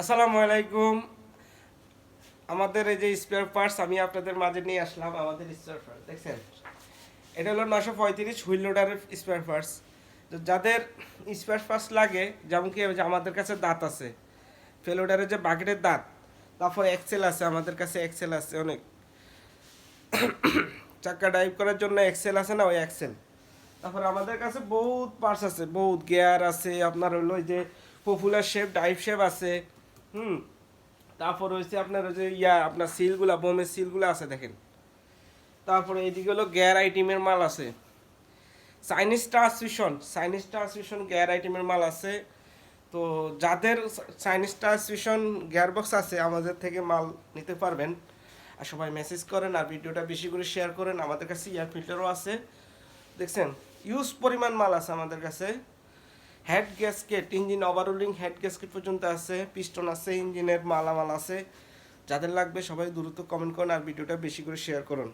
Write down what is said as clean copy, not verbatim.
আসসালামু আলাইকুম। আমাদের এই যে স্পেয়ার পার্টস আমি আপনাদের মাঝে নিয়ে আসলাম। আমাদের স্পেয়ার পার্টস দেখছেন, এটা হলো 935 হুইল লোডারের স্পেয়ার পার্টস। তো যাদের স্পেয়ার পার্টস লাগে, যেমন কি যে আমাদের কাছে দাঁত আছে, ফেল লোডারের যে বাকেটের দাঁত, তারপর এক্সেল আছে, আমাদের কাছে এক্সেল আছে অনেক। চাক্কা ড্রাইভ করার জন্য এক্সেল আছে না, ওই এক্সেল। তারপর আমাদের কাছে বহুত পার্টস আছে, বহুত গিয়ার আছে, আপনার হলো ওই যে পপুলার শেপ ডাইভ শেপ আছে। হুম। তারপর হচ্ছে আপনার ওই যে আপনার সিলগুলা, বোমের সিলগুলা আছে দেখেন। তারপরে এইদিকে হলো গিয়ার আইটেমের মাল আছে। চাইনিজ ট্রান্সমিশন গিয়ার আইটেমের মাল আছে। তো যাদের চাইনিজ ট্রান্সমিশন গিয়ার বক্স আছে, আমাদের থেকে মাল নিতে পারবেন। আর সবাই মেসেজ করেন আর ভিডিওটা বেশি করে শেয়ার করেন। আমাদের কাছে এয়ার ফিল্টারও আছে, দেখছেন। ইউজ পরিমাণ মাল আছে আমাদের কাছে। Head gasket, engine overhauling head gasket পর্যন্ত আছে, পিস্টন আছে, ইঞ্জিনের মালামাল আছে। যাদের লাগবে সবাই দ্রুত কমেন্ট করুন আর ভিডিওটা বেশি করে শেয়ার করুন।